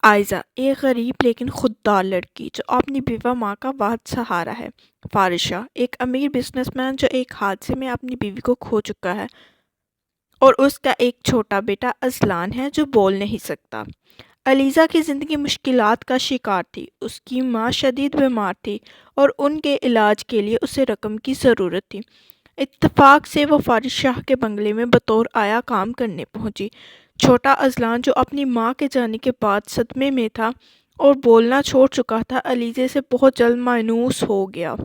آئزہ ایک غریب لیکن خوددار لڑکی جو اپنی بیوہ ماں کا واحد سہارا ہے۔ فارشہ ایک امیر بزنس مین جو ایک حادثے میں اپنی بیوی کو کھو چکا ہے اور اس کا ایک چھوٹا بیٹا اذلان ہے جو بول نہیں سکتا۔ علیزہ کی زندگی مشکلات کا شکار تھی۔ اس کی ماں شدید بیمار تھی اور ان کے علاج کے لیے اسے رقم کی ضرورت تھی۔ اتفاق سے وہ فارس شاہ کے بنگلے میں بطور آیا کام کرنے پہنچی۔ چھوٹا اذلان جو اپنی ماں کے جانے کے بعد صدمے میں تھا اور بولنا چھوڑ چکا تھا، علیزہ سے بہت جلد مایوس ہو گیا۔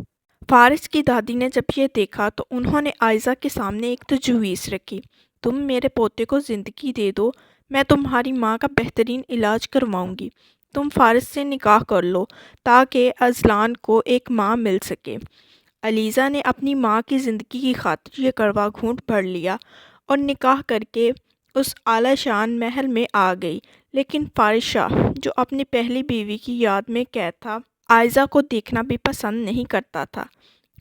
فارس کی دادی نے جب یہ دیکھا تو انہوں نے آئزہ کے سامنے ایک تجویز رکھی۔ تم میرے پوتے کو زندگی دے دو، میں تمہاری ماں کا بہترین علاج کرواؤں گی۔ تم فارس سے نکاح کر لو تاکہ اذلان کو ایک ماں مل سکے۔ علیزہ نے اپنی ماں کی زندگی کی خاطر یہ کڑوا گھونٹ بھر لیا اور نکاح کر کے اس اعلی شان محل میں آ گئی، لیکن فارس شاہ جو اپنی پہلی بیوی کی یاد میں قید تھا، آئزہ کو دیکھنا بھی پسند نہیں کرتا تھا۔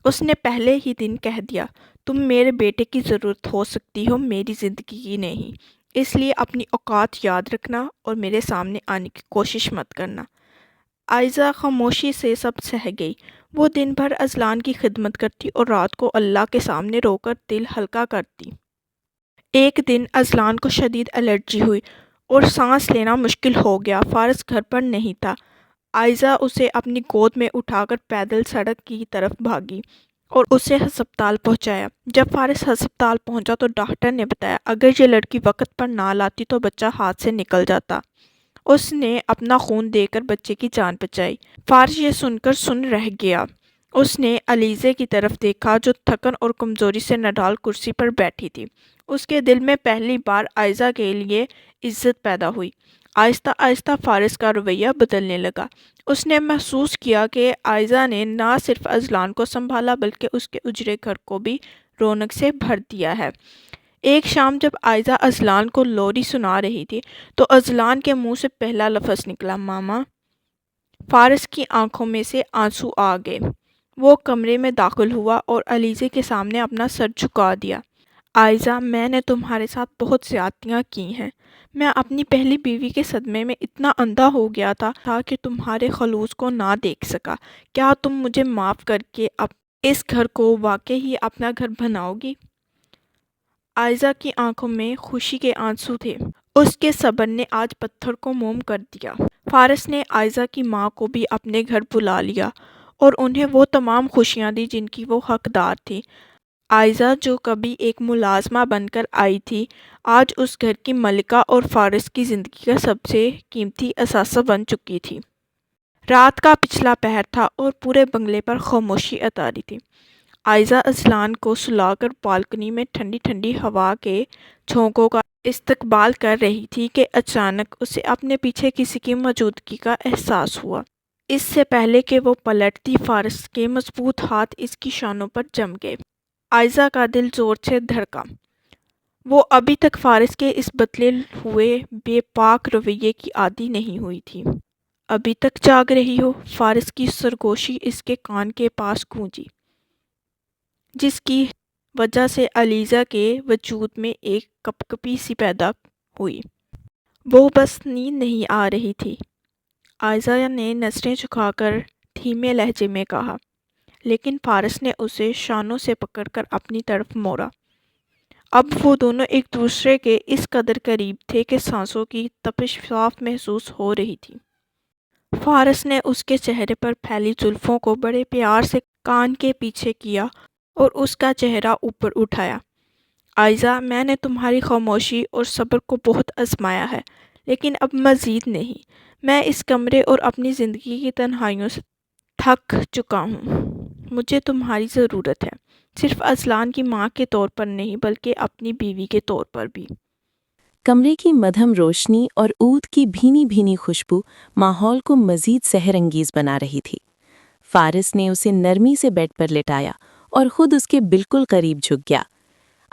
اس نے پہلے ہی دن کہہ دیا، تم میرے بیٹے کی ضرورت ہو سکتی ہو، میری زندگی کی نہیں، اس لیے اپنی اوقات یاد رکھنا اور میرے سامنے آنے کی کوشش مت کرنا۔ آئزہ خاموشی سے سب سہ گئی۔ وہ دن بھر اذلان کی خدمت کرتی اور رات کو اللہ کے سامنے رو کر دل ہلکا کرتی۔ ایک دن اذلان کو شدید الرجی ہوئی اور سانس لینا مشکل ہو گیا۔ فارس گھر پر نہیں تھا۔ آئزہ اسے اپنی گود میں اٹھا کر پیدل سڑک کی طرف بھاگی اور اسے ہسپتال پہنچایا۔ جب فارس ہسپتال پہنچا تو ڈاکٹر نے بتایا اگر یہ لڑکی وقت پر نہ لاتی تو بچہ ہاتھ سے نکل جاتا۔ اس نے اپنا خون دے کر بچے کی جان بچائی۔ فارس یہ سن کر سن رہ گیا۔ اس نے علیزہ کی طرف دیکھا جو تھکن اور کمزوری سے نڈال کرسی پر بیٹھی تھی۔ اس کے دل میں پہلی بار آئزہ کے لیے عزت پیدا ہوئی۔ آہستہ آہستہ فارس کا رویہ بدلنے لگا۔ اس نے محسوس کیا کہ آئزہ نے نہ صرف اذلان کو سنبھالا بلکہ اس کے اجڑے گھر کو بھی رونق سے بھر دیا ہے۔ ایک شام جب آئزہ اذلان کو لوری سنا رہی تھی تو اذلان کے منہ سے پہلا لفظ نکلا، ماما۔ فارس کی آنکھوں میں سے آنسو آ گئے۔ وہ کمرے میں داخل ہوا اور علیزہ کے سامنے اپنا سر جھکا دیا۔ آئزہ، میں نے تمہارے ساتھ بہت زیادتیاں کی ہیں۔ میں اپنی پہلی بیوی کے صدمے میں اتنا اندھا ہو گیا تھا کہ تمہارے خلوص کو نہ دیکھ سکا۔ کیا تم مجھے معاف کر کے اب اس گھر کو واقعی ہی اپنا گھر بناؤ گی؟ آئزہ کی آنکھوں میں خوشی کے آنسو تھے۔ اس کے صبر نے آج پتھر کو موم کر دیا۔ فارس نے آئزہ کی ماں کو بھی اپنے گھر بلا لیا اور انہیں وہ تمام خوشیاں دی جن کی وہ حقدار تھی۔ آئزہ جو کبھی ایک ملازمہ بن کر آئی تھی، آج اس گھر کی ملکہ اور فارس کی زندگی کا سب سے قیمتی اثاثہ بن چکی تھی۔ رات کا پچھلا پہر تھا اور پورے بنگلے پر خاموشی اتاری تھی۔ آئزہ اذلان کو سلا کر بالکنی میں ٹھنڈی ٹھنڈی ہوا کے جھونکوں کا استقبال کر رہی تھی کہ اچانک اسے اپنے پیچھے کسی کی موجودگی کا احساس ہوا۔ اس سے پہلے کہ وہ پلٹتی، فارس کے مضبوط ہاتھ اس کی شانوں پر جم گئے۔ آئزہ کا دل زور سے دھڑکا۔ وہ ابھی تک فارس کے اس بدلے ہوئے بے باک رویے کی عادی نہیں ہوئی تھی۔ ابھی تک جاگ رہی ہو؟ فارس کی سرگوشی اس کے کان کے پاس گونجی، جس کی وجہ سے علیزہ کے وجود میں ایک کپکپی سی پیدا ہوئی۔ وہ بس نیند نہیں آ رہی تھی، آئزہ نے نظریں جھکا کر دھیمے لہجے میں کہا، لیکن فارس نے اسے شانوں سے پکڑ کر اپنی طرف موڑا۔ اب وہ دونوں ایک دوسرے کے اس قدر قریب تھے کہ سانسوں کی تپش صاف محسوس ہو رہی تھی۔ فارس نے اس کے چہرے پر پھیلی زلفوں کو بڑے پیار سے کان کے پیچھے کیا اور اس کا چہرہ اوپر اٹھایا۔ آئزہ، میں نے تمہاری خاموشی اور صبر کو بہت آزمایا ہے، لیکن اب مزید نہیں۔ میں اس کمرے اور اپنی زندگی کی تنہائیوں سے تھک چکا ہوں۔ مجھے تمہاری ضرورت ہے، صرف اذلان کی ماں کے طور پر نہیں بلکہ اپنی بیوی کے طور پر بھی۔ کمرے کی مدھم روشنی اور عود کی بھینی بھینی خوشبو ماحول کو مزید سحر انگیز بنا رہی تھی۔ فارس نے اسے نرمی سے بیڈ پر لٹایا اور خود اس کے بالکل قریب جھک گیا۔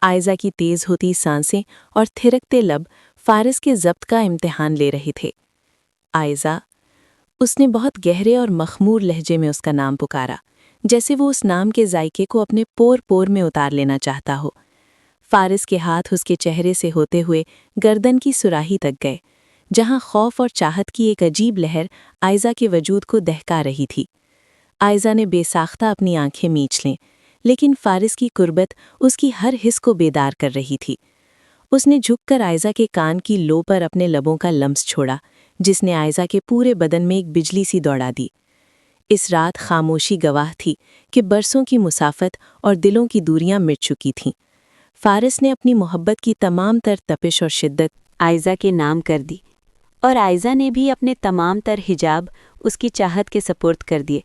آئزہ کی تیز ہوتی سانسیں اور تھرکتے لب فارس کے ضبط کا امتحان لے رہے تھے۔ آئزہ، اس نے بہت گہرے اور مخمور لہجے میں اس کا نام پکارا، جیسے وہ اس نام کے ذائقے کو اپنے پور پور میں اتار لینا چاہتا ہو۔ فارس کے ہاتھ اس کے چہرے سے ہوتے ہوئے گردن کی سراہی تک گئے، جہاں خوف اور چاہت کی ایک عجیب لہر آئزہ کے وجود کو دہکا رہی تھی۔ آئزہ نے بے ساختہ اپنی آنکھیں میچ لیں، لیکن فارس کی قربت اس کی ہر حس کو بیدار کر رہی تھی۔ اس نے جھک کر آئزہ کے کان کی لو پر اپنے لبوں کا لمس چھوڑا، جس نے آئزہ کے پورے بدن میں ایک بجلی سی دوڑا دی۔ اس رات خاموشی گواہ تھی کہ برسوں کی مسافت اور دلوں کی دوریاں مٹ چکی تھیں۔ فارس نے اپنی محبت کی تمام تر تپش اور شدت آئزہ کے نام کر دی، اور آئزہ نے بھی اپنے تمام تر حجاب اس کی چاہت کے سپرد کر دیے۔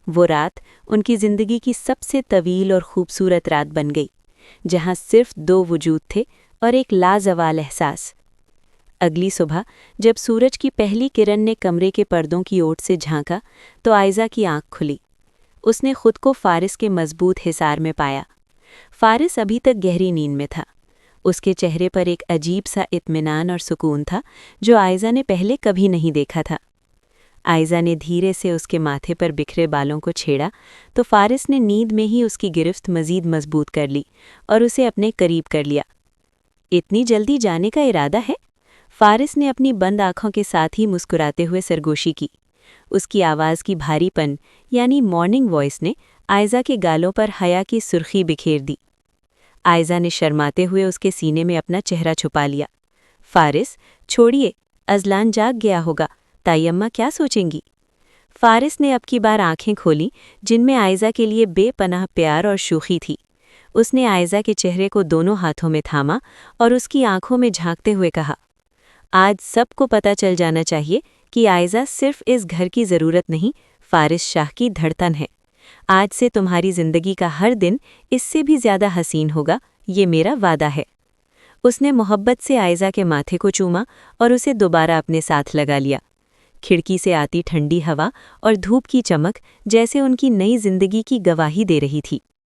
وہ رات ان کی زندگی کی سب سے طویل اور خوبصورت رات بن گئی، جہاں صرف دو وجود تھے اور ایک لازوال احساس۔ اگلی صبح جب سورج کی پہلی کرن نے کمرے کے پردوں کی اوٹ سے جھانکا تو آئزہ کی آنکھ کھلی۔ اس نے خود کو فارس کے مضبوط حصار میں پایا۔ فارس ابھی تک گہری نیند میں تھا۔ اس کے چہرے پر ایک عجیب سا اطمینان اور سکون تھا جو آئزہ نے پہلے کبھی نہیں دیکھا تھا۔ آئزہ نے دھیرے سے اس کے ماتھے پر بکھرے بالوں کو چھیڑا تو فارس نے نیند میں ہی اس کی گرفت مزید مضبوط کر لی اور اسے اپنے قریب کر لیا۔ اتنی جلدی جانے کا ارادہ ہے؟ فارس نے اپنی بند آنکھوں کے ساتھ ہی مسکراتے ہوئے سرگوشی کی۔ اس کی آواز کی بھاری پن یعنی مارننگ وائس نے آئزہ کے گالوں پر حیا کی سرخی بکھیر دی۔ آئزہ نے شرماتے ہوئے اس کے سینے میں اپنا چہرہ چھپا لیا۔ فارس، چھوڑیے، ازلان جاگ گیا ہوگا، تائی اماں کیا سوچیں گی؟ فارس نے اب کی بار آنکھیں کھولی جن میں آئزہ کے لیے بے پناہ پیار اور شوخی تھی۔ اس نے آئزہ کے چہرے کو دونوں ہاتھوں میں تھاما اور اس کی آنکھوں میں جھانکتے ہوئے کہا، آج سب کو پتہ چل جانا چاہیے کہ آئزہ صرف اس گھر کی ضرورت نہیں، فارس شاہ کی دھڑکن ہے۔ آج سے تمہاری زندگی کا ہر دن اس سے بھی زیادہ حسین ہوگا، یہ میرا وعدہ ہے۔ اس نے محبت سے آئزہ کے ماتھے کو چوما اور اسے دوبارہ اپنے ساتھ لگا لیا۔ کھڑکی سے آتی ٹھنڈی ہوا اور دھوپ کی چمک جیسے ان کی نئی زندگی کی گواہی دے رہی تھی۔